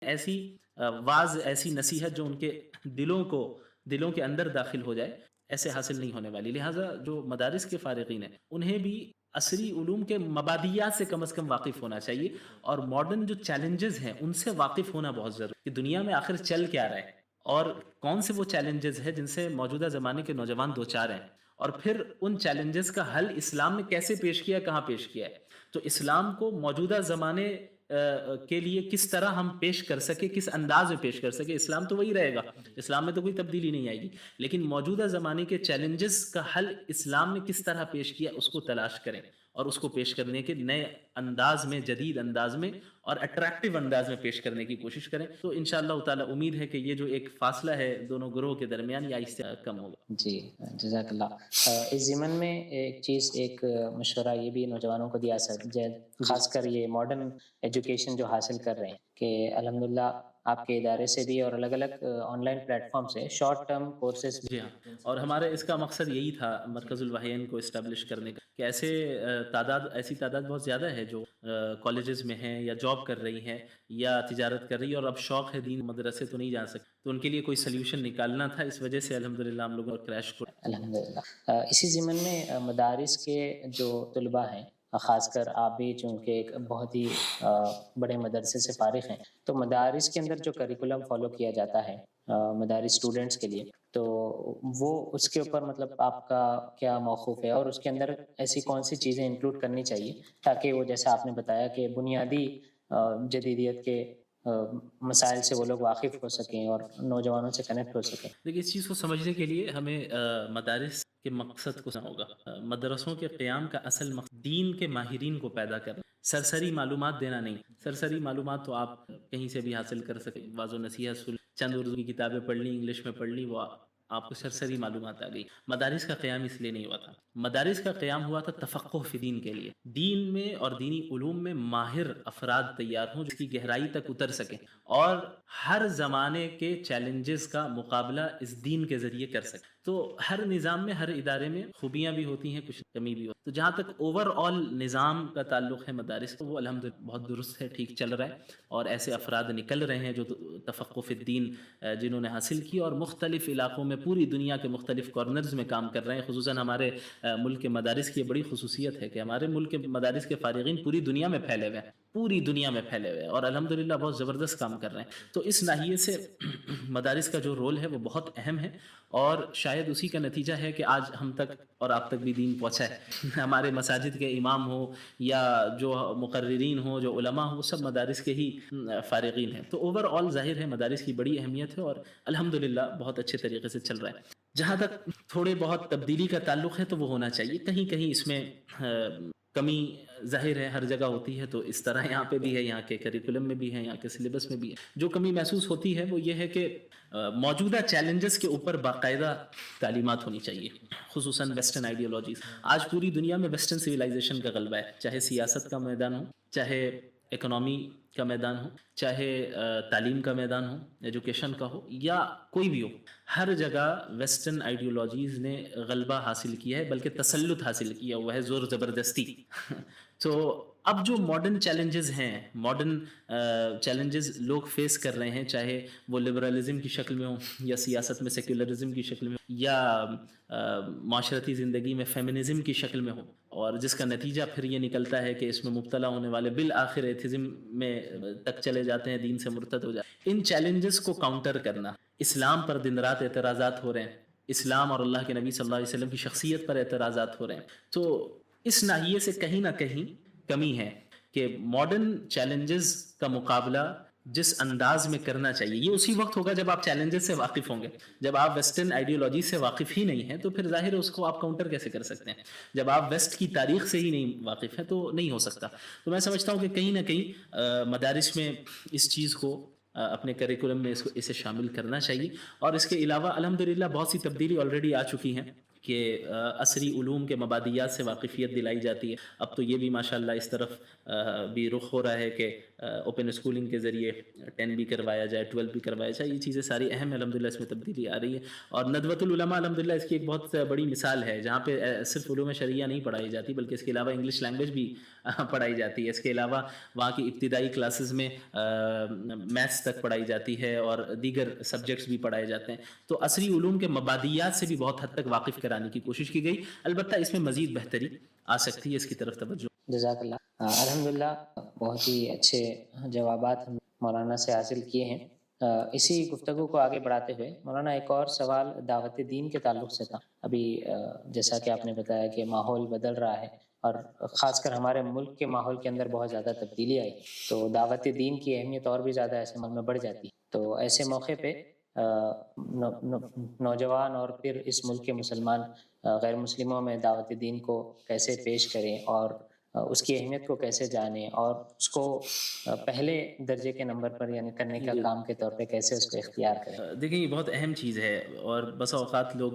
ایسی واز، ایسی نصیحت جو ان کے دلوں کے اندر داخل ہو جائے، ایسے حاصل نہیں ہونے والی. لہٰذا جو مدارس کے فارغین ہیں انہیں بھی عصری علوم کے مبادیات سے کم از کم واقف ہونا چاہیے، اور ماڈرن جو چیلنجز ہیں ان سے واقف ہونا بہت ضروری ہے کہ دنیا میں آخر چل کیا رہا ہے، اور کون سے وہ چیلنجز ہیں جن سے موجودہ زمانے کے نوجوان دوچار ہیں، اور پھر ان چیلنجز کا حل اسلام نے کیسے پیش کیا، کہاں پیش کیا ہے. تو اسلام کو موجودہ زمانے کے لیے کس طرح ہم پیش کر سکے، کس انداز میں پیش کر سکے. اسلام تو وہی رہے گا، اسلام میں تو کوئی تبدیلی نہیں آئے گی، لیکن موجودہ زمانے کے چیلنجز کا حل اسلام نے کس طرح پیش کیا اس کو تلاش کریں، اور اس کو پیش کرنے کے نئے انداز میں، جدید انداز میں اور اٹریکٹیو انداز میں پیش کرنے کی کوشش کریں. تو انشاءاللہ تعالی امید ہے کہ یہ جو ایک فاصلہ ہے دونوں گروہ کے درمیان، یا اس سے کم ہوگا. جی جزاک اللہ. اس ضمن میں ایک چیز، ایک مشورہ یہ بھی نوجوانوں کو دیا خاص کر یہ ماڈرن ایجوکیشن جو حاصل کر رہے ہیں، کہ الحمدللہ آپ کے ادارے سے بھی اور الگ الگ آن لائن پلیٹ فارم سے شارٹ ٹرم کورسز. جی ہاں، اور ہمارے اس کا مقصد یہی تھا مرکز الوحیین کو اسٹیبلش کرنے کا، کہ ایسی تعداد بہت زیادہ ہے جو کالجز میں ہیں یا جاب کر رہی ہیں یا تجارت کر رہی ہے، اور اب شوق ہے دین، مدرسے تو نہیں جا سکتے، تو ان کے لیے کوئی سلیوشن نکالنا تھا. اس وجہ سے الحمدللہ ہم لوگوں نے کریش کو. الحمدللہ. اسی ضمن میں مدارس کے جو طلباء ہیں، خاص کر آپ بھی چونکہ ایک بہت ہی بڑے مدرسے سے فارغ ہیں، تو مدارس کے اندر جو کریکولم فالو کیا جاتا ہے مدارس اسٹوڈنٹس کے لیے، تو وہ اس کے اوپر مطلب آپ کا کیا موقف ہے، اور اس کے اندر ایسی کون سی چیزیں انکلوڈ کرنی چاہیے تاکہ وہ، جیسا آپ نے بتایا کہ بنیادی جدیدیت کے مسائل سے وہ لوگ واقف ہو سکیں اور نوجوانوں سے کنیکٹ ہو سکیں. دیکھیے، اس چیز کو سمجھنے کے لیے ہمیں مدارس کے مقصد کو سمجھنا ہوگا. مدرسوں کے قیام کا اصل مقصد دین کے ماہرین کو پیدا کرنا، سرسری معلومات دینا نہیں. سرسری معلومات تو آپ کہیں سے بھی حاصل کر سکیں، واض و نصیحت سن، چند اردو کی کتابیں پڑھ لیں، انگلش میں پڑھ لیں، وہ آپ کو سرسری معلومات آ گئی. مدارس کا قیام اس لیے نہیں ہوا تھا. مدارس کا قیام ہوا تھا تفقہ فی دین کے لیے، دین میں اور دینی علوم میں ماہر افراد تیار ہوں جو اس کی گہرائی تک اتر سکیں اور ہر زمانے کے چیلنجز کا مقابلہ اس دین کے ذریعے کر سکیں. تو ہر نظام میں، ہر ادارے میں خوبیاں بھی ہوتی ہیں، کچھ کمی بھی ہوتی ہے. تو جہاں تک اوور آل نظام کا تعلق ہے مدارس کا، وہ الحمدللہ بہت درست ہے، ٹھیک چل رہا ہے، اور ایسے افراد نکل رہے ہیں جو تفقہ فی الدین جنہوں نے حاصل کی، اور مختلف علاقوں میں، پوری دنیا کے مختلف کارنرز میں کام کر رہے ہیں. خصوصاً ہمارے ملک کے مدارس کی یہ بڑی خصوصیت ہے کہ ہمارے ملک کے مدارس کے فارغین پوری دنیا میں پھیلے ہوئے ہیں، پوری دنیا میں پھیلے ہوئے ہیں، اور الحمدللہ بہت زبردست کام کر رہے ہیں. تو اس ناحیے سے مدارس کا جو رول ہے وہ بہت اہم ہے، اور شاید اسی کا نتیجہ ہے کہ آج ہم تک اور آپ تک بھی دین پہنچا ہے. ہمارے مساجد کے امام ہوں یا جو مقررین ہوں، جو علماء ہوں، سب مدارس کے ہی فارغین ہیں. تو اوور آل ظاہر ہے مدارس کی بڑی اہمیت ہے، اور الحمدللہ بہت اچھے طریقے سے چل رہا ہے. جہاں تک تھوڑے بہت تبدیلی کا تعلق ہے تو وہ ہونا چاہیے، کہیں کہیں اس میں کمی ظاہر ہے، ہر جگہ ہوتی ہے. تو اس طرح یہاں پہ بھی ہے، یہاں کے کریکولم میں بھی ہے، یہاں کے سلیبس میں بھی ہے. جو کمی محسوس ہوتی ہے وہ یہ ہے کہ موجودہ چیلنجز کے اوپر باقاعدہ تعلیمات ہونی چاہیے، خصوصاً ویسٹرن آئیڈیالوجیز. آج پوری دنیا میں ویسٹرن سویلائزیشن کا غلبہ ہے، چاہے سیاست کا میدان ہو، چاہے اکنامی کا میدان ہو، چاہے تعلیم کا میدان ہو، ایجوکیشن کا ہو، یا کوئی بھی ہو. ہر جگہ ویسٹرن آئیڈیالوجیز نے غلبہ حاصل کیا ہے، بلکہ تسلط حاصل کیا ہوا ہے، زور زبردستی. تو اب جو ماڈرن چیلنجز ہیں، ماڈرن چیلنجز لوگ فیس کر رہے ہیں، چاہے وہ لبرلزم کی شکل میں ہوں، یا سیاست میں سیکولرزم کی شکل میں ہوں، یا معاشرتی زندگی میں فیمنزم کی شکل میں ہو، اور جس کا نتیجہ پھر یہ نکلتا ہے کہ اس میں مبتلا ہونے والے بالآخر ایتھزم میں تک چلے جاتے ہیں، دین سے مرتد ہو جاتے ہیں. ان چیلنجز کو کاؤنٹر کرنا، اسلام پر دن رات اعتراضات ہو رہے ہیں، اسلام اور اللہ کے نبی صلی اللہ علیہ وسلم کی شخصیت پر اعتراضات ہو رہے ہیں. تو اس ناحیے سے کہیں نہ کہیں کمی ہے کہ ماڈرن چیلنجز کا مقابلہ جس انداز میں کرنا چاہیے، یہ اسی وقت ہوگا جب آپ چیلنجز سے واقف ہوں گے. جب آپ ویسٹرن آئیڈیالوجی سے واقف ہی نہیں ہیں تو پھر ظاہر ہے اس کو آپ کاؤنٹر کیسے کر سکتے ہیں. جب آپ ویسٹ کی تاریخ سے ہی نہیں واقف ہیں تو نہیں ہو سکتا. تو میں سمجھتا ہوں کہ کہیں نہ کہیں مدارس میں اس چیز کو اپنے کریکولم میں اسے شامل کرنا چاہیے. اور اس کے علاوہ الحمدللہ بہت سی تبدیلی آلریڈی آ چکی ہیں کہ عصری علوم کے مبادیات سے واقفیت دلائی جاتی ہے. اب تو یہ بھی ماشاءاللہ اس طرف بھی رخ ہو رہا ہے کہ اوپن اسکولنگ کے ذریعے 10 بھی کروایا جائے، 12 بھی کروایا جائے، یہ چیزیں ساری اہم ہیں، الحمدللہ اس میں تبدیلی آ رہی ہے۔ اور ندوۃ العلماء الحمدللہ اس کی ایک بہت بڑی مثال ہے، جہاں پہ صرف علوم شرعیہ نہیں پڑھائی جاتی بلکہ اس کے علاوہ انگلش لینگویج بھی پڑھائی جاتی ہے، اس کے علاوہ وہاں کی ابتدائی کلاسز میں میتھس تک پڑھائی جاتی ہے اور دیگر سبجیکٹس بھی پڑھائے جاتے ہیں۔ تو عصری علوم کے مبادیات سے بھی بہت حد تک واقف کرانے کی کوشش کی گئی، البتہ اس میں مزید بہتری آ سکتی ہے، اس کی طرف توجہ۔ جزاک اللہ۔ الحمدللہ بہت ہی اچھے جوابات ہم مولانا سے حاصل کیے ہیں۔ اسی گفتگو کو آگے بڑھاتے ہوئے مولانا ایک اور سوال دعوت دین کے تعلق سے تھا۔ ابھی جیسا کہ آپ نے بتایا کہ ماحول بدل رہا ہے اور خاص کر ہمارے ملک کے ماحول کے اندر بہت زیادہ تبدیلی آئی، تو دعوت دین کی اہمیت اور بھی زیادہ ایسے ملک میں بڑھ جاتی ہے۔ تو ایسے موقع پہ نوجوان اور پھر اس ملک کے مسلمان غیر مسلموں میں دعوت دین کو کیسے پیش کریں اور اس کی اہمیت کو کیسے جانیں اور اس کو پہلے درجے کے نمبر پر یعنی کرنے کا کام کے طور پہ کیسے اس کو اختیار کریں۔ دیکھیں یہ بہت اہم چیز ہے، اور بسا اوقات لوگ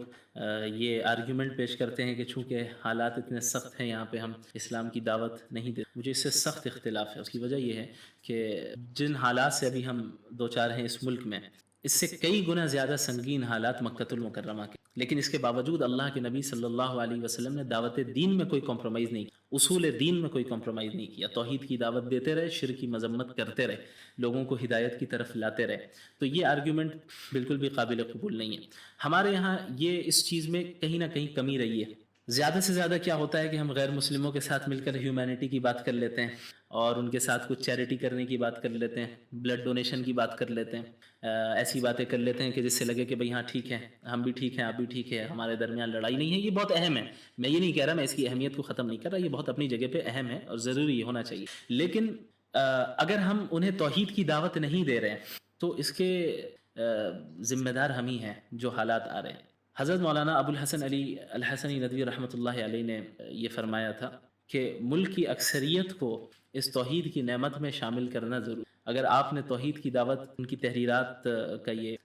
یہ آرگیومنٹ پیش کرتے ہیں کہ چونکہ حالات اتنے سخت ہیں یہاں پہ ہم اسلام کی دعوت نہیں دیتے۔ مجھے اس سے سخت اختلاف ہے۔ اس کی وجہ یہ ہے کہ جن حالات سے ابھی ہم دو چار ہیں اس ملک میں، اس سے کئی گنا زیادہ سنگین حالات مکۃ المکرمہ کے، لیکن اس کے باوجود اللہ کے نبی صلی اللہ علیہ وسلم نے دعوت دین میں کوئی کمپرومائز نہیں کیا، اصول دین میں کوئی کمپرومائز نہیں کیا، توحید کی دعوت دیتے رہے، شرک کی مذمت کرتے رہے، لوگوں کو ہدایت کی طرف لاتے رہے۔ تو یہ آرگیومنٹ بالکل بھی قابل قبول نہیں ہے۔ ہمارے یہاں یہ اس چیز میں کہیں نہ کہیں کمی رہی ہے۔ زیادہ سے زیادہ کیا ہوتا ہے کہ ہم غیر مسلموں کے ساتھ مل کر ہیومینٹی کی بات کر لیتے ہیں اور ان کے ساتھ کچھ چیریٹی کرنے کی بات کر لیتے ہیں، بلڈ ڈونیشن کی بات کر لیتے ہیں، ایسی باتیں کر لیتے ہیں کہ جس سے لگے کہ بھئی ہاں ٹھیک ہے، ہم بھی ٹھیک ہیں، آپ بھی ٹھیک ہے، ہمارے درمیان لڑائی نہیں ہے۔ یہ بہت اہم ہے، میں یہ نہیں کہہ رہا، میں اس کی اہمیت کو ختم نہیں کر رہا، یہ بہت اپنی جگہ پہ اہم ہے اور ضروری یہ ہونا چاہیے۔ لیکن اگر ہم انہیں توحید کی دعوت نہیں دے رہے ہیں تو اس کے ذمہ دار ہم ہی ہیں جو حالات آ رہے ہیں۔ حضرت مولانا ابو الحسن علی الحسنی ندوی رحمۃ اللہ علیہ نے یہ فرمایا تھا کہ ملک کی اکثریت کو اس توحید کی نعمت میں شامل کرنا ضرور۔ اگر آپ نے توحید کی دعوت، ان کی تحریرات کا یہ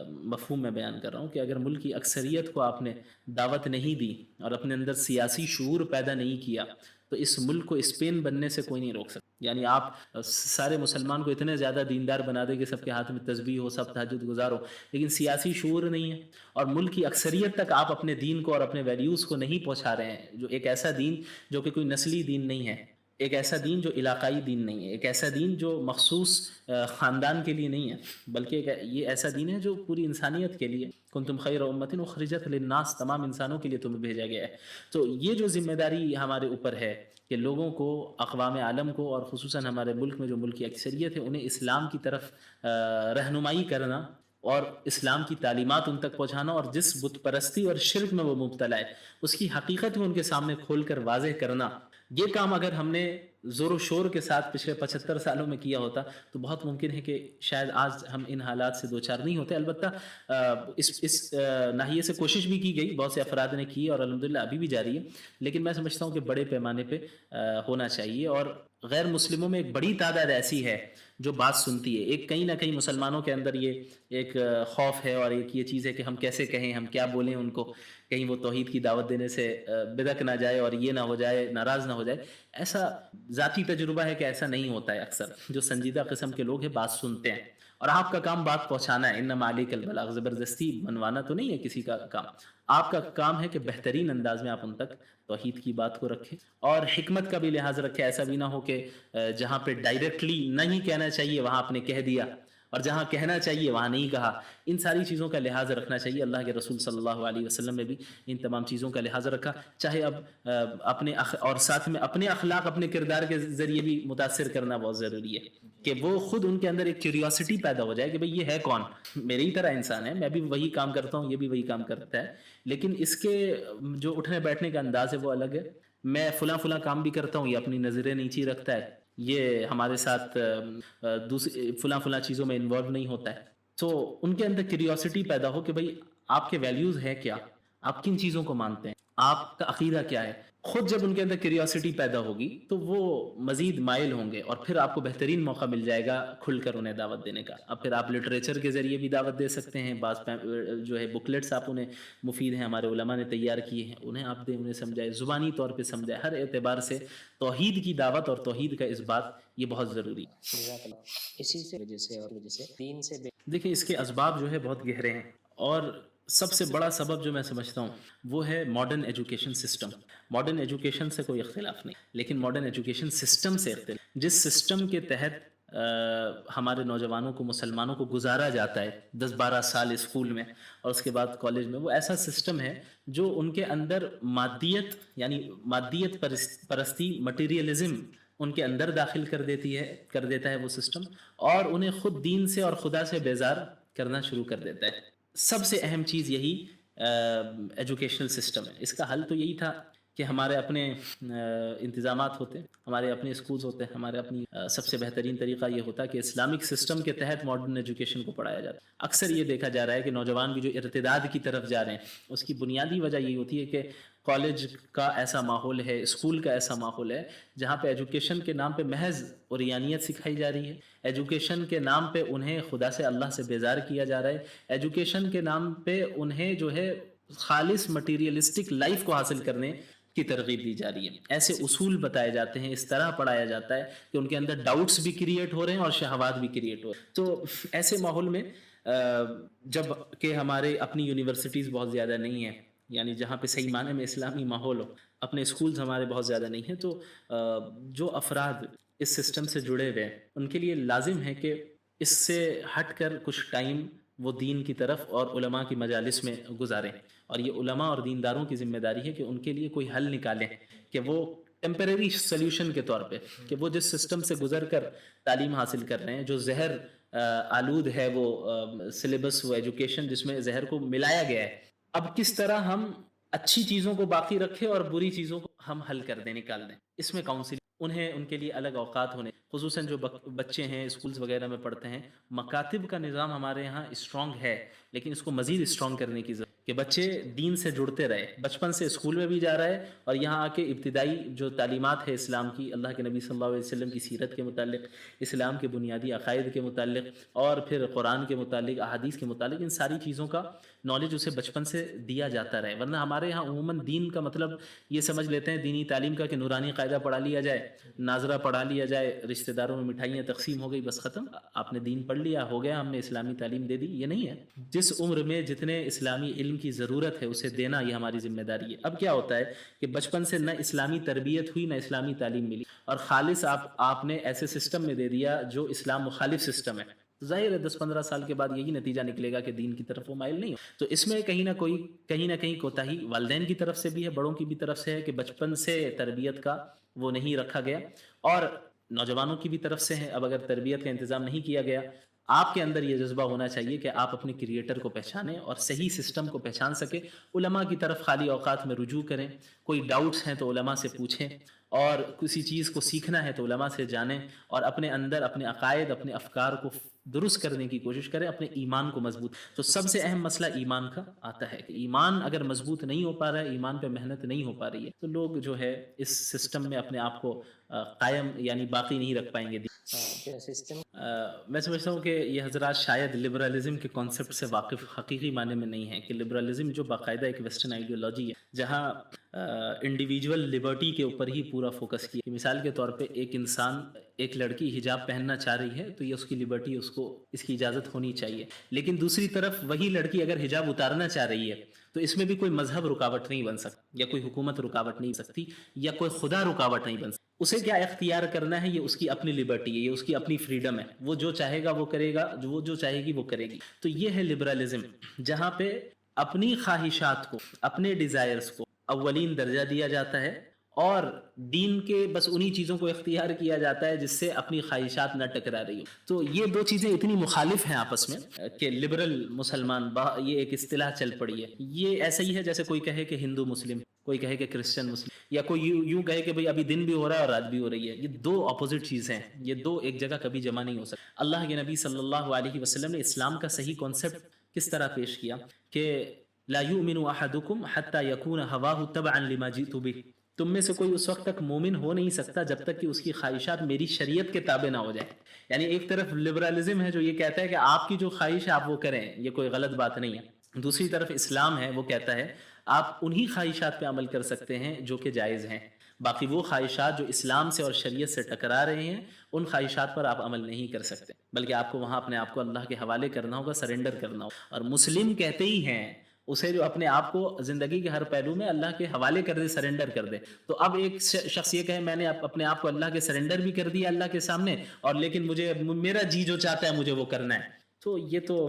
مفہوم میں بیان کر رہا ہوں کہ اگر ملک کی اکثریت کو آپ نے دعوت نہیں دی اور اپنے اندر سیاسی شعور پیدا نہیں کیا تو اس ملک کو اسپین بننے سے کوئی نہیں روک سکتا۔ یعنی آپ سارے مسلمان کو اتنے زیادہ دیندار بنا دیں کہ سب کے ہاتھ میں تسبیح ہو، سب تہجد گزار ہو، لیکن سیاسی شعور نہیں ہے اور ملک کی اکثریت تک آپ اپنے دین کو اور اپنے ویلیوز کو نہیں پہنچا رہے ہیں، جو ایک ایسا دین جو کہ کوئی نسلی دین نہیں ہے، ایک ایسا دین جو علاقائی دین نہیں ہے، ایک ایسا دین جو مخصوص خاندان کے لیے نہیں ہے، بلکہ یہ ایسا دین ہے جو پوری انسانیت کے لیے، کنتم خیر امۃ اخرجت للناس، تمام انسانوں کے لیے تمہیں بھیجا گیا ہے۔ تو یہ جو ذمہ داری ہمارے اوپر ہے کہ لوگوں کو، اقوام عالم کو اور خصوصاً ہمارے ملک میں جو ملک کی اکثریت ہے انہیں اسلام کی طرف رہنمائی کرنا اور اسلام کی تعلیمات ان تک پہنچانا، اور جس بت پرستی اور شرک میں وہ مبتلا ہے اس کی حقیقت میں ان کے سامنے کھول کر واضح کرنا، یہ کام اگر ہم نے زور و شور کے ساتھ پچھلے 75 سالوں میں کیا ہوتا تو بہت ممکن ہے کہ شاید آج ہم ان حالات سے دوچار نہیں ہوتے۔ البتہ اس ناحیے سے کوشش بھی کی گئی، بہت سے افراد نے کی اور الحمدللہ ابھی بھی جاری ہے، لیکن میں سمجھتا ہوں کہ بڑے پیمانے پہ ہونا چاہیے۔ اور غیر مسلموں میں ایک بڑی تعداد ایسی ہے جو بات سنتی ہے، ایک کہیں نہ کہیں مسلمانوں کے اندر یہ ایک خوف ہے اور ایک یہ چیز ہے کہ ہم کیسے کہیں، ہم کیا بولیں ان کو، کہیں وہ توحید کی دعوت دینے سے بدک نہ جائے اور یہ نہ ہو جائے، ناراض نہ ہو جائے۔ ایسا ذاتی تجربہ ہے کہ ایسا نہیں ہوتا ہے، اکثر جو سنجیدہ قسم کے لوگ ہیں بات سنتے ہیں اور آپ کا کام بات پہنچانا ہے، انما علیک البلاغ، زبردستی منوانا تو نہیں ہے کسی کا کام، آپ کا کام ہے کہ بہترین انداز میں آپ ان تک توحید کی بات کو رکھیں اور حکمت کا بھی لحاظ رکھیں، ایسا بھی نہ ہو کہ جہاں پہ ڈائریکٹلی نہیں کہنا چاہیے وہاں آپ نے کہہ دیا اور جہاں کہنا چاہیے وہاں نہیں کہا۔ ان ساری چیزوں کا لحاظ رکھنا چاہیے۔ اللہ کے رسول صلی اللہ علیہ وسلم نے بھی ان تمام چیزوں کا لحاظ رکھا، چاہے اب اپنے اور ساتھ میں اپنے اخلاق، اپنے کردار کے ذریعے بھی متاثر کرنا بہت ضروری ہے کہ وہ خود ان کے اندر ایک کیوریوسٹی پیدا ہو جائے کہ بھئی یہ ہے کون، میری طرح انسان ہے، میں بھی وہی کام کرتا ہوں، یہ بھی وہی کام کرتا ہے، لیکن اس کے جو اٹھنے بیٹھنے کا انداز ہے وہ الگ ہے، میں فلاں فلاں کام بھی کرتا ہوں، یہ اپنی نظریں نیچی رکھتا ہے، یہ ہمارے ساتھ دوسری فلاں فلاں چیزوں میں انوالو نہیں ہوتا ہے۔ تو ان کے اندر کیوریوسٹی پیدا ہو کہ بھئی آپ کے ویلیوز ہے کیا، آپ کن چیزوں کو مانتے ہیں, آپ کا عقیدہ کیا ہے. خود جب ان کے اندر کیوریوسٹی پیدا ہوگی تو وہ مزید مائل ہوں گے, اور پھر آپ کو بہترین موقع مل جائے گا کھل کر انہیں دعوت دینے کا. اب پھر آپ لٹریچر کے ذریعے بھی دعوت دے سکتے ہیں, بعض جو ہے بکلیٹس آپ انہیں مفید ہیں ہمارے علماء نے تیار کیے ہیں, انہیں آپ دیں, انہیں سمجھائے, زبانی طور پہ سمجھائے. ہر اعتبار سے توحید کی دعوت اور توحید کا اثبات یہ بہت ضروری ہے. جزاک اللہ. اسی سے وجہ سے اور وجہ سے دین سے دیکھیں اس کے اسباب جو ہے بہت گہرے ہیں, اور سب سے بڑا سبب جو میں سمجھتا ہوں وہ ہے modern education system. Modern education سے کوئی اختلاف نہیں, لیکن ماڈرن ایجوکیشن سسٹم سے اختلاف. جس سسٹم کے تحت ہمارے نوجوانوں کو, مسلمانوں کو گزارا جاتا ہے 10-12 سال اسکول میں اور اس کے بعد کالج میں, وہ ایسا سسٹم ہے جو ان کے اندر مادیت یعنی مادیت پرستی, مٹیریلزم ان کے اندر داخل کر دیتا ہے وہ سسٹم, اور انہیں خود دین سے اور خدا سے بیزار کرنا شروع کر دیتا ہے. سب سے اہم چیز یہی ایجوکیشنل سسٹم ہے. اس کا حل تو یہی تھا کہ ہمارے اپنے انتظامات ہوتے, ہمارے اپنے اسکولز ہوتے, ہمارے اپنی سب سے بہترین طریقہ یہ ہوتا کہ اسلامک سسٹم کے تحت ماڈرن ایجوکیشن کو پڑھایا جاتا. اکثر یہ دیکھا جا رہا ہے کہ نوجوان بھی جو ارتداد کی طرف جا رہے ہیں, اس کی بنیادی وجہ یہی ہوتی ہے کہ کالج کا ایسا ماحول ہے, اسکول کا ایسا ماحول ہے جہاں پہ ایجوکیشن کے نام پہ محض اوریانیت سکھائی جا رہی ہے, ایجوکیشن کے نام پہ انہیں خدا سے, اللہ سے بیزار کیا جا رہا ہے, ایجوکیشن کے نام پہ انہیں جو ہے خالص مٹیریلسٹک لائف کو حاصل کرنے کی ترغیب دی جا رہی ہے. ایسے اصول بتائے جاتے ہیں, اس طرح پڑھایا جاتا ہے کہ ان کے اندر ڈاؤٹس بھی کریٹ ہو رہے ہیں اور شہوات بھی کریٹ ہو رہے ہیں. تو ایسے ماحول میں جب کہ ہمارے اپنی یونیورسٹیز بہت زیادہ نہیں ہیں, یعنی جہاں پہ صحیح معنی میں اسلامی ماحول ہو, اپنے اسکولز ہمارے بہت زیادہ نہیں ہیں, تو جو افراد اس سسٹم سے جڑے ہوئے ہیں ان کے لیے لازم ہے کہ اس سے ہٹ کر کچھ ٹائم وہ دین کی طرف اور علماء کی مجالس میں گزاریں. اور یہ علماء اور دینداروں کی ذمہ داری ہے کہ ان کے لیے کوئی حل نکالیں, کہ وہ ٹیمپریری سلیوشن کے طور پہ, کہ وہ جس سسٹم سے گزر کر تعلیم حاصل کر رہے ہیں, جو زہر آلود ہے وہ سلیبس, وہ ایجوکیشن جس میں زہر کو ملایا گیا ہے, اب کس طرح ہم اچھی چیزوں کو باقی رکھیں اور بری چیزوں کو ہم حل کر دیں, نکال دیں. اس میں کاؤنسلنگ, انہیں ان کے لیے الگ اوقات ہونے, خصوصاً جو بچے ہیں اسکولز وغیرہ میں پڑھتے ہیں. مکاتب کا نظام ہمارے یہاں اسٹرانگ ہے, لیکن اس کو مزید اسٹرانگ کرنے کی ضرورت کہ بچے دین سے جڑتے رہے, بچپن سے اسکول میں بھی جا رہا ہے, اور یہاں آ کے ابتدائی جو تعلیمات ہے اسلام کی, اللہ کے نبی صلی اللہ علیہ وسلم کی سیرت کے متعلق, اسلام کے بنیادی عقائد کے متعلق, اور پھر قرآن کے متعلق, احادیث کے متعلق, ان ساری چیزوں کا نالج اسے بچپن سے دیا جاتا رہے. ورنہ ہمارے یہاں عموماً دین کا مطلب یہ سمجھ لیتے ہیں دینی تعلیم کا کہ نورانی قاعدہ پڑھا لیا جائے, ناظرہ پڑھا لیا جائے, رشتہ داروں میں مٹھائیاں تقسیم ہو گئی, بس ختم, آپ نے دین پڑھ لیا, ہو گیا, ہم نے اسلامی تعلیم دے دی. یہ نہیں ہے. جس عمر میں جتنے اسلامی علم کی ضرورت ہے اسے دینا یہ ہماری ذمہ داری ہے. اب کیا ہوتا ہے کہ بچپن سے نہ اسلامی تربیت ہوئی, نہ اسلامی تعلیم ملی, اور خالص آپ نے ایسے سسٹم میں دے دیا جو اسلام مخالف سسٹم ہے. ظاہر ہے 10-15 سال کے بعد یہی نتیجہ نکلے گا کہ دین کی طرف وہ مائل نہیں ہو. تو اس میں کہیں نہ کہیں کوتاہی والدین کی طرف سے بھی ہے, بڑوں کی بھی طرف سے ہے, کہ بچپن سے تربیت کا وہ نہیں رکھا گیا, اور نوجوانوں کی بھی طرف سے ہے. اب اگر تربیت کا انتظام نہیں کیا گیا, آپ کے اندر یہ جذبہ ہونا چاہیے کہ آپ اپنے کریٹر کو پہچانیں اور صحیح سسٹم کو پہچان سکیں. علماء کی طرف خالی اوقات میں رجوع کریں, کوئی ڈاؤٹس ہیں تو علماء سے پوچھیں, اور کسی چیز کو سیکھنا ہے تو علماء سے جانیں, اور اپنے اندر اپنے عقائد, اپنے افکار کو درست کرنے کی کوشش کریں, اپنے ایمان کو مضبوط. تو سب سے اہم مسئلہ ایمان کا آتا ہے کہ ایمان اگر مضبوط نہیں ہو پا رہا ہے, ایمان پہ محنت نہیں ہو پا رہی ہے, تو لوگ جو ہے اس سسٹم میں اپنے آپ کو قائم یعنی باقی نہیں رکھ پائیں گے. میں سمجھتا ہوں کہ یہ حضرات شاید لبرلزم کے کانسیپٹ سے واقف حقیقی معنی میں نہیں ہیں, کہ لبرلزم جو باقاعدہ ایک ویسٹرن آئیڈیالوجی ہے جہاں انڈیویجول لبرٹی کے اوپر ہی پورا فوکس کیا. مثال کے طور پہ ایک انسان, ایک لڑکی حجاب پہننا چاہ رہی ہے تو یہ اس کی لبرٹی, اس کو اس کی اجازت ہونی چاہیے. لیکن دوسری طرف وہی لڑکی اگر حجاب اتارنا چاہ رہی ہے تو اس میں بھی کوئی مذہب رکاوٹ نہیں بن سکتا, یا کوئی حکومت رکاوٹ نہیں بن سکتی, یا کوئی خدا رکاوٹ نہیں بن سکتی. اسے کیا اختیار کرنا ہے یہ اس کی اپنی لبرٹی ہے, یہ اس کی اپنی فریڈم ہے, وہ جو چاہے گا وہ کرے گا, وہ جو چاہے گی وہ کرے گی. تو یہ ہے لبرلزم, جہاں پہ اپنی خواہشات کو, اپنے ڈیزائرز کو اولین درجہ دیا جاتا ہے, اور دین کے بس انہی چیزوں کو اختیار کیا جاتا ہے جس سے اپنی خواہشات نہ ٹکرا رہی ہو. تو یہ دو چیزیں اتنی مخالف ہیں آپس میں کہ لبرل مسلمان, یہ ایک اصطلاح چل پڑی ہے. یہ ایسا ہی ہے جیسے کوئی کہے کہ ہندو مسلم, کوئی کہے کہ کرسچن مسلم, یا کوئی یوں کہے کہ بھئی ابھی دن بھی ہو رہا ہے اور رات بھی ہو رہی ہے. یہ دو اپوزٹ چیزیں ہیں, یہ دو ایک جگہ کبھی جمع نہیں ہو سکتی. اللہ کے نبی صلی اللہ علیہ وسلم نے اسلام کا صحیح کانسیپٹ کس طرح پیش کیا کہ لا یؤمن احدکم حتی یکون ہواہ تبعا لما جئت بہ، تم میں سے کوئی اس وقت تک مومن ہو نہیں سکتا جب تک کہ اس کی خواہشات میری شریعت کے تابع نہ ہو جائیں. یعنی ایک طرف لبرلزم ہے جو یہ کہتا ہے کہ آپ کی جو خواہش ہے آپ وہ کریں، یہ کوئی غلط بات نہیں ہے. دوسری طرف اسلام ہے، وہ کہتا ہے آپ انہی خواہشات پہ عمل کر سکتے ہیں جو کہ جائز ہیں، باقی وہ خواہشات جو اسلام سے اور شریعت سے ٹکرا رہے ہیں ان خواہشات پر آپ عمل نہیں کر سکتے، بلکہ آپ کو وہاں اپنے آپ کو اللہ کے حوالے کرنا ہوگا، سرنڈر کرنا ہوگا. اور مسلم کہتے ہی ہیں اسے جو اپنے آپ کو زندگی کے ہر پہلو میں اللہ کے حوالے کر دے، سرنڈر کر دے. تو اب ایک شخص یہ کہے میں نے اپنے آپ کو اللہ کے سرنڈر بھی کر دیا اللہ کے سامنے، اور لیکن مجھے میرا جی جو چاہتا ہے مجھے وہ کرنا ہے، تو یہ تو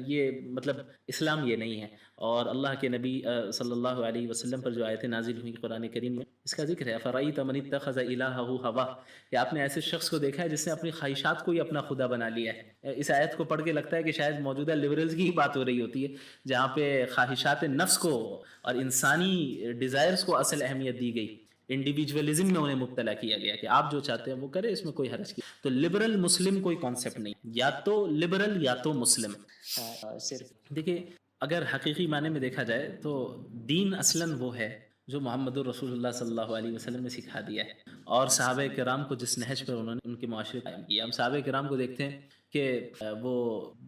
یہ مطلب اسلام یہ نہیں ہے. اور اللہ کے نبی صلی اللہ علیہ وسلم پر جو آیتیں نازل ہوئی قرآن کریم میں، اس کا ذکر ہے فرأیت من اتخذ الہہ ہواہ، کہ آپ نے ایسے شخص کو دیکھا ہے جس نے اپنی خواہشات کو ہی اپنا خدا بنا لیا ہے. اس آیت کو پڑھ کے لگتا ہے کہ شاید موجودہ لبرلز کی ہی بات ہو رہی ہوتی ہے، جہاں پہ خواہشات نفس کو اور انسانی ڈیزائرز کو اصل اہمیت دی گئی، انڈیویجولزم میں انہیں مبتلا کیا گیا کہ آپ جو چاہتے ہیں وہ کریں، اس میں کوئی حرج کی. تو لبرل مسلم کوئی کانسیپٹ نہیں، یا تو لبرل یا تو مسلم. صرف دیکھیں اگر حقیقی معنی میں دیکھا جائے تو دین اصلاً وہ ہے جو محمد الرسول اللہ صلی اللہ علیہ وسلم نے سکھا دیا ہے، اور صحابہ کرام کو جس نہج پر انہوں نے ان کے معاشرے قائم کیا. ہم صحابہ کرام کو دیکھتے ہیں کہ وہ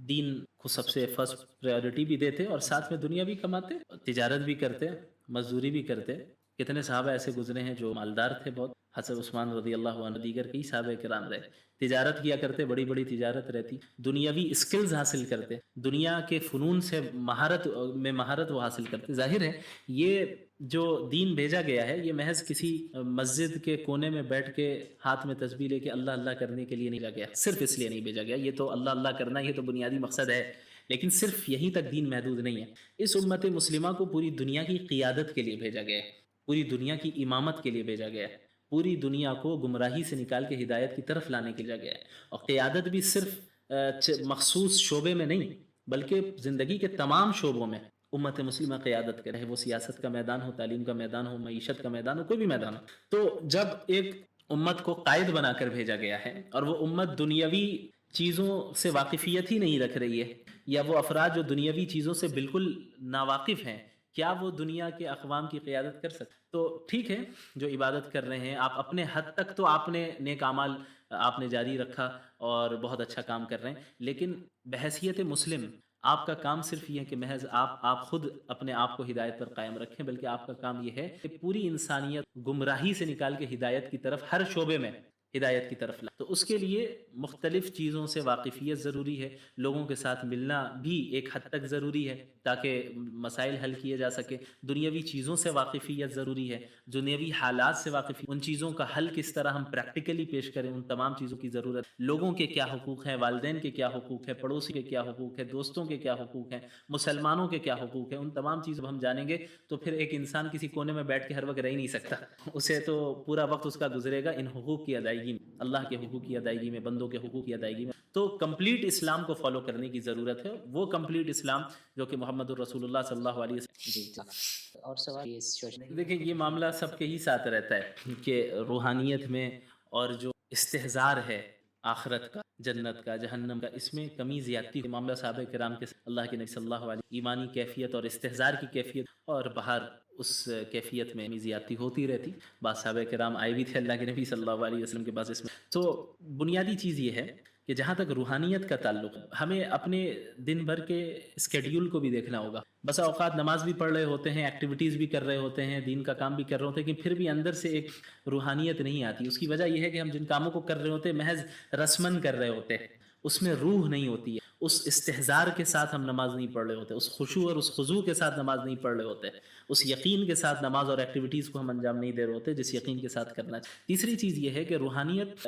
دین کو سب سے فرسٹ پریورٹی بھی دیتے اور ساتھ میں دنیا بھی کماتے، تجارت بھی کرتے، مزدوری بھی کرتے. کتنے صحابہ ایسے گزرے ہیں جو مالدار تھے بہت، حضرت عثمان رضی اللہ عنہ، دیگر کئی صحابہ کرام رہے، تجارت کیا کرتے، بڑی بڑی تجارت رہتی، دنیاوی اسکلز حاصل کرتے، دنیا کے فنون سے مہارت وہ حاصل کرتے. ظاہر ہے یہ جو دین بھیجا گیا ہے یہ محض کسی مسجد کے کونے میں بیٹھ کے ہاتھ میں تسبیح لے کے اللہ اللہ کرنے کے لیے نہیں بھیجا گیا، صرف اس لیے نہیں بھیجا گیا. یہ تو اللہ اللہ کرنا یہ تو بنیادی مقصد ہے، لیکن صرف یہیں تک دین محدود نہیں ہے. اس امت مسلمہ کو پوری دنیا کی قیادت کے لیے بھیجا گیا ہے، پوری دنیا کی امامت کے لیے بھیجا گیا ہے، پوری دنیا کو گمراہی سے نکال کے ہدایت کی طرف لانے کے لیے گیا ہے. اور قیادت بھی صرف مخصوص شعبے میں نہیں بلکہ زندگی کے تمام شعبوں میں امت مسلمہ قیادت کرے، وہ سیاست کا میدان ہو، تعلیم کا میدان ہو، معیشت کا میدان ہو، کوئی بھی میدان ہو. تو جب ایک امت کو قائد بنا کر بھیجا گیا ہے اور وہ امت دنیاوی چیزوں سے واقفیت ہی نہیں رکھ رہی ہے، یا وہ افراد جو دنیاوی چیزوں سے بالکل ناواقف ہیں، کیا وہ دنیا کے اقوام کی قیادت کر سکتے؟ تو ٹھیک ہے جو عبادت کر رہے ہیں آپ اپنے حد تک تو آپ نے نیک اعمال آپ نے جاری رکھا اور بہت اچھا کام کر رہے ہیں، لیکن بحیثیت مسلم آپ کا کام صرف یہ ہے کہ محض آپ خود اپنے آپ کو ہدایت پر قائم رکھیں، بلکہ آپ کا کام یہ ہے کہ پوری انسانیت گمراہی سے نکال کے ہدایت کی طرف ہر شعبے میں ہدایت کی طرف لا. تو اس کے لیے مختلف چیزوں سے واقفیت ضروری ہے، لوگوں کے ساتھ ملنا بھی ایک حد تک ضروری ہے تاکہ مسائل حل کیے جا سکے، دنیاوی چیزوں سے واقفیت ضروری ہے، دنیاوی حالات سے واقفیت، ان چیزوں کا حل کس طرح ہم پریکٹیکلی پیش کریں، ان تمام چیزوں کی ضرورت. لوگوں کے کیا حقوق ہیں، والدین کے کیا حقوق ہیں، پڑوسی کے کیا حقوق ہیں، دوستوں کے کیا حقوق ہیں، مسلمانوں کے کیا حقوق ہیں، ان تمام چیزوں ہم جانیں گے تو پھر ایک انسان کسی کونے میں بیٹھ کے ہر وقت رہ ہی نہیں سکتا، اسے تو پورا وقت اس کا گزرے گا ان حقوق کی ادائیگی میں، اللہ کے حقوق کی ادائیگی میں، بندوں کے حقوق کی ادائیگی میں. تو کمپلیٹ اسلام کو فالو کرنے کی ضرورت ہے، وہ کمپلیٹ اسلام جو کہ محمد الرسول اللہ صلی اللہ علیہ وسلم. جی اور سوال دیکھیں یہ معاملہ سب کے ہی ساتھ رہتا ہے کہ روحانیت میں اور جو استحضار ہے آخرت کا، جنت کا، جہنم کا، اس میں کمی زیادتی ہے. معاملہ صحابہ کرام کے اللہ کے نبی صلی اللہ علیہ ایمانی کیفیت اور استحضار کی کیفیت، اور باہر اس کیفیت میں زیادتی ہوتی رہتی. بعض صحابہ کرام آئے بھی تھے اللہ کے نبی صلی اللہ علیہ وسلم کے پاس اس میں. تو بنیادی چیز یہ ہے کہ جہاں تک روحانیت کا تعلق ہے ہمیں اپنے دن بھر کے اسکیڈیول کو بھی دیکھنا ہوگا. بسا اوقات نماز بھی پڑھ رہے ہوتے ہیں، ایکٹیویٹیز بھی کر رہے ہوتے ہیں، دین کا کام بھی کر رہے ہوتے ہیں، لیکن پھر بھی اندر سے ایک روحانیت نہیں آتی. اس کی وجہ یہ ہے کہ ہم جن کاموں کو کر رہے ہوتے ہیں محض رسمن کر رہے ہوتے ہیں، اس میں روح نہیں ہوتی ہے، اس استحضار کے ساتھ ہم نماز نہیں پڑھ رہے ہوتے، اس خشوع اور اس خضوع کے ساتھ نماز نہیں پڑھ رہے ہوتے، اس یقین کے ساتھ نماز اور ایکٹیویٹیز کو ہم انجام نہیں دے رہے ہوتے جس یقین کے ساتھ کرنا چاہیے. تیسری چیز یہ ہے کہ روحانیت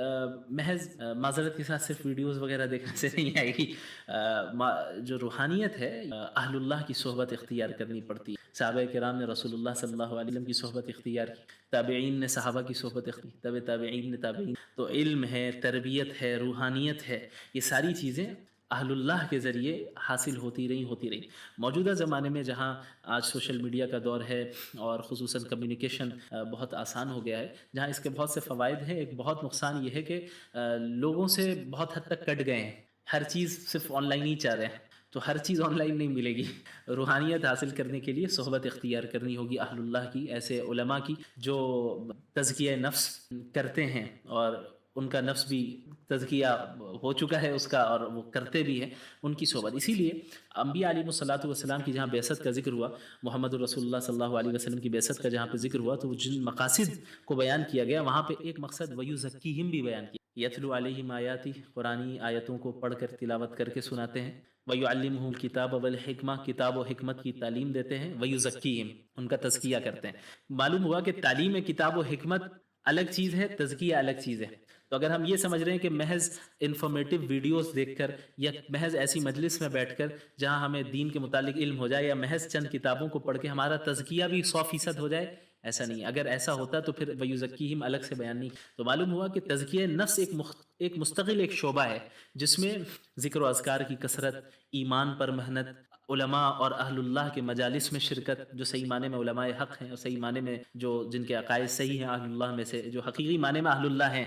محض معذرت کے ساتھ صرف ویڈیوز وغیرہ دیکھنے سے نہیں آئے گی. جو روحانیت ہے اہل اللہ کی صحبت اختیار کرنی پڑتی ہے. صحابہ کرام نے رسول اللہ صلی اللہ علیہ وسلم کی صحبت اختیار کی، تابعین نے صحابہ کی صحبت اختیار، تابعین نے تابعین. تو علم ہے، تربیت ہے، روحانیت ہے، یہ ساری چیزیں اہل اللہ کے ذریعے حاصل ہوتی رہی. موجودہ زمانے میں جہاں آج سوشل میڈیا کا دور ہے اور خصوصاً کمیونیکیشن بہت آسان ہو گیا ہے، جہاں اس کے بہت سے فوائد ہیں، ایک بہت نقصان یہ ہے کہ لوگوں سے بہت حد تک کٹ گئے ہیں، ہر چیز صرف آن لائن ہی چاہ رہے ہیں. تو ہر چیز آن لائن نہیں ملے گی. روحانیت حاصل کرنے کے لیے صحبت اختیار کرنی ہوگی اہل اللہ کی، ایسے علماء کی جو تزکیہ نفس کرتے ہیں اور ان کا نفس بھی تزکیہ ہو چکا ہے اس کا اور وہ کرتے بھی ہیں، ان کی صحبت. اسی لیے انبیاء علیہ الصلوۃ والسلام کی جہاں بعثت کا ذکر ہوا، محمد رسول اللہ صلی اللہ علیہ وسلم کی بعثت کا جہاں پہ ذکر ہوا، تو جن مقاصد کو بیان کیا گیا وہاں پہ ایک مقصد ویزکیہم بھی بیان کیا. یتلو علیہم آیاتی، قرآنی آیتوں کو پڑھ کر تلاوت کر کے سناتے ہیں. وَيُعَلِّمُهُ الْكِتَابَ وَالْحِکمَةَ، کتاب و حکمت کی تعلیم دیتے ہیں. وَيُزَکِّیہم، ان کا تزکیہ کرتے ہیں. معلوم ہوا کہ تعلیم کتاب و حکمت الگ چیز ہے، تزکیہ الگ چیز ہے. تو اگر ہم یہ سمجھ رہے ہیں کہ محض انفارمیٹیو ویڈیوز دیکھ کر یا محض ایسی مجلس میں بیٹھ کر جہاں ہمیں دین کے متعلق علم ہو جائے یا محض چند کتابوں کو پڑھ کے ہمارا تزکیہ بھی 100% ہو جائے، ایسا نہیں. اگر ایسا ہوتا تو پھر وَيُزَکِّیہم الگ سے بیان نہیں. تو معلوم ہوا کہ تزکیہ نفس ایک مستقل ایک شعبہ ہے جس میں ذکر و اذکار کی کثرت، ایمان پر محنت، علماء اور اہل اللہ کے مجالس میں شرکت، جو صحیح معنی میں علماء حق ہیں اور صحیح معنی میں جو جن کے عقائد صحیح ہیں اہل اللہ میں سے، جو حقیقی معنی میں اہل اللہ ہیں،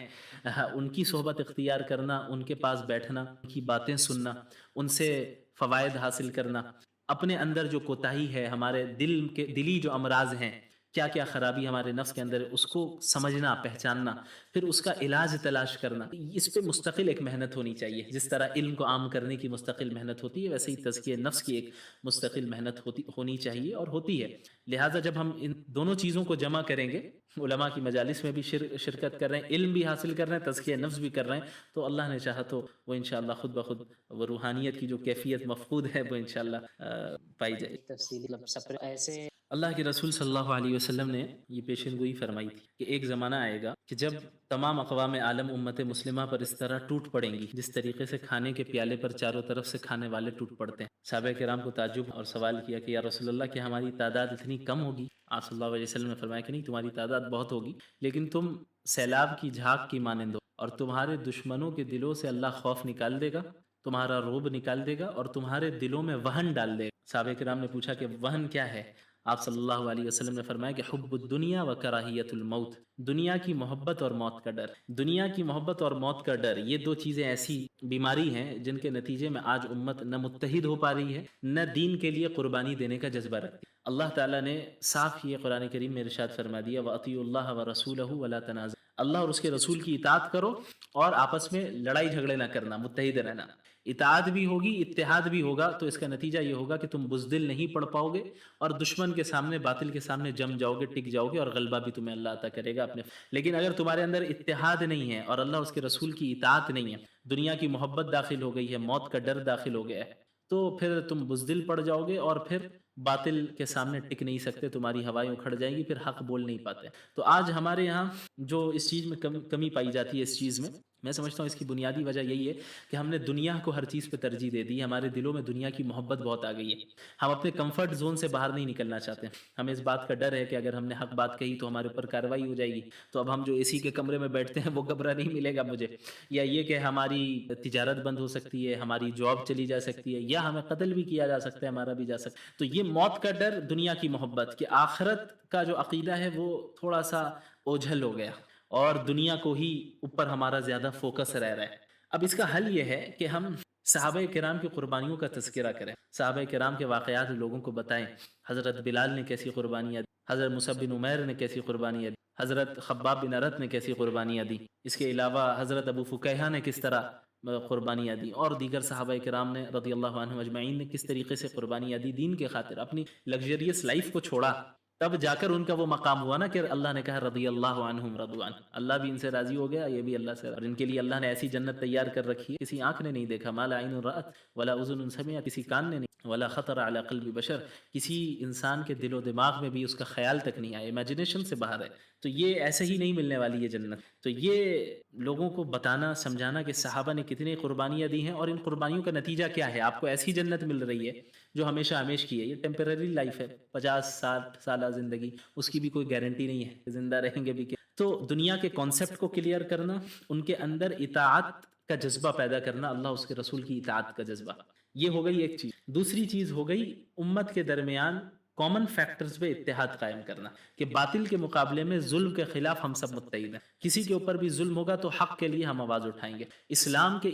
ان کی صحبت اختیار کرنا، ان کے پاس بیٹھنا، ان کی باتیں سننا، ان سے فوائد حاصل کرنا. اپنے اندر جو کوتاہی ہے، ہمارے دلی جو امراض ہیں، کیا کیا خرابی ہمارے نفس کے اندر ہے، اس کو سمجھنا، پہچاننا، پھر اس کا علاج تلاش کرنا. اس پہ مستقل ایک محنت ہونی چاہیے. جس طرح علم کو عام کرنے کی مستقل محنت ہوتی ہے، ویسے ہی تزکیہ نفس کی ایک مستقل محنت ہونی چاہیے اور ہوتی ہے. لہٰذا جب ہم ان دونوں چیزوں کو جمع کریں گے، علماء کی مجالس میں بھی شرکت کر رہے ہیں، علم بھی حاصل کر رہے ہیں، تزکیہ نفس بھی کر رہے ہیں، تو اللہ نے چاہا تو وہ انشاءاللہ خود بخود وہ روحانیت کی جو کیفیت مفقود ہے وہ انشاءاللہ پائی جائے. تفصیلی ایسے اللہ کے رسول صلی اللہ علیہ وسلم نے یہ پیشن گوئی فرمائی تھی کہ ایک زمانہ آئے گا کہ جب تمام اقوام عالم امت مسلمہ پر اس طرح ٹوٹ پڑیں گی جس طریقے سے کھانے کے پیالے پر چاروں طرف سے کھانے والے ٹوٹ پڑتے ہیں. صحابہ کرام کو تعجب اور سوال کیا کہ یا رسول اللہ کہ ہماری تعداد اتنی کم ہوگی؟ آپ صلی اللہ علیہ وسلم نے فرمایا کہ نہیں، تمہاری تعداد بہت ہوگی، لیکن تم سیلاب کی جھاگ کی مانند ہو اور تمہارے دشمنوں کے دلوں سے اللہ خوف نکال دے گا، تمہارا رعب نکال دے گا اور تمہارے دلوں میں وہن ڈال دے گا. صحابہ کرام نے پوچھا کہ وہن کیا ہے؟ آپ صلی اللہ علیہ وسلم نے فرمایا کہ حب الدنیا و کراہیت الموت، دنیا کی محبت اور موت کا ڈر. دنیا کی محبت اور موت کا ڈر، یہ دو چیزیں ایسی بیماری ہیں جن کے نتیجے میں آج امت نہ متحد ہو پا رہی ہے، نہ دین کے لیے قربانی دینے کا جذبہ رکھتی. اللہ تعالیٰ نے صاف یہ قرآن کریم میں ارشاد فرما دیا وَأَطِیعُوا اللَّهَ وَرَسُولَهُ وَلَا تَنَازَعُوا، اللہ اور اس کے رسول کی اطاعت کرو اور آپس میں لڑائی جھگڑے نہ کرنا، متحد رہنا. اطاعت بھی ہوگی، اتحاد بھی ہوگا، تو اس کا نتیجہ یہ ہوگا کہ تم بزدل نہیں پڑ پاؤ گے اور دشمن کے سامنے، باطل کے سامنے جم جاؤ گے، ٹک جاؤ گے اور غلبہ بھی تمہیں اللہ عطا کرے گا اپنے. لیکن اگر تمہارے اندر اتحاد نہیں ہے اور اللہ اس کے رسول کی اطاعت نہیں ہے، دنیا کی محبت داخل ہو گئی ہے، موت کا ڈر داخل ہو گیا ہے، تو پھر تم بزدل پڑ جاؤ گے اور پھر باطل کے سامنے ٹک نہیں سکتے، تمہاری ہوائیں اکھڑ جائیں گی، پھر حق بول نہیں پاتے. تو آج ہمارے یہاں جو اس چیز میں کمی پائی جاتی ہے، اس چیز میں سمجھتا ہوں اس کی بنیادی وجہ یہی ہے کہ ہم نے دنیا کو ہر چیز پہ ترجیح دے دی. ہمارے دلوں میں دنیا کی محبت بہت آ گئی ہے. ہم اپنے کمفرٹ زون سے باہر نہیں نکلنا چاہتے. ہمیں اس بات کا ڈر ہے کہ اگر ہم نے حق بات کہی تو ہمارے اوپر کارروائی ہو جائے گی، تو اب ہم جو اے سی کے کمرے میں بیٹھتے ہیں وہ کمرہ نہیں ملے گا مجھے، یا یہ کہ ہماری تجارت بند ہو سکتی ہے، ہماری جاب چلی جا سکتی ہے، یا ہمیں قتل بھی کیا جا سکتا ہے، ہمارا بھی جا سکتا ہے. تو یہ موت کا ڈر، دنیا کی محبت، کہ آخرت کا جو عقیدہ ہے وہ تھوڑا سا اوجھل ہو گیا اور دنیا کو ہی اوپر ہمارا زیادہ فوکس رہ رہا ہے. اب اس کا حل یہ ہے کہ ہم صحابہ کرام کی قربانیوں کا تذکرہ کریں، صحابہ کرام کے واقعات لوگوں کو بتائیں. حضرت بلال نے کیسی قربانیاں دی، حضرت مصعب بن عمیر نے کیسی قربانیاں دی، حضرت خباب بن ارت نے کیسی قربانیاں دی، اس کے علاوہ حضرت ابو فکیہہ نے کس طرح قربانیاں دی، اور دیگر صحابہ کرام نے رضی اللہ عنہم اجمعین نے کس طریقے سے قربانیاں دی. دین کے خاطر اپنی لگژریس لائف کو چھوڑا، تب جا کر ان کا وہ مقام ہوا نا کہ اللہ نے کہا رضی اللہ عنہم رضوا عنہ، اللہ بھی ان سے راضی ہو گیا، یہ بھی اللہ سے، اور ان کے لیے اللہ نے ایسی جنت تیار کر رکھی ہے کسی آنکھ نے نہیں دیکھا، ما لا عین رأت ولا اذن سمعت، کسی کان نے نہیں، ولا خطر علی قلب بشر، کسی انسان کے دل و دماغ میں بھی اس کا خیال تک نہیں آیا، امیجنیشن سے باہر ہے. تو یہ ایسے ہی نہیں ملنے والی یہ جنت. تو یہ لوگوں کو بتانا، سمجھانا کہ صحابہ نے کتنی قربانیاں دی ہیں اور ان قربانیوں کا نتیجہ کیا ہے. آپ کو ایسی جنت مل رہی ہے جو ہمیشہ ہمیش کی ہے، یہ ٹیمپرری لائف ہے، 50-60 سالہ زندگی، اس کی بھی کوئی گارنٹی نہیں ہے کہ زندہ رہیں گے بھی. تو دنیا کے کانسیپٹ کو کلیئر کرنا، ان کے اندر اطاعت کا جذبہ پیدا کرنا، اللہ اس کے رسول کی اطاعت کا جذبہ، یہ ہو گئی ایک چیز. دوسری چیز ہو گئی امت کے درمیان کامن فیکٹرز پہ اتحاد قائم کرنا، کہ باطل کے مقابلے میں ظلم کے خلاف ہم سب متحد ہیں. کسی کے اوپر بھی ظلم ہوگا تو حق کے لیے ہم آواز اٹھائیں گے. اسلام کے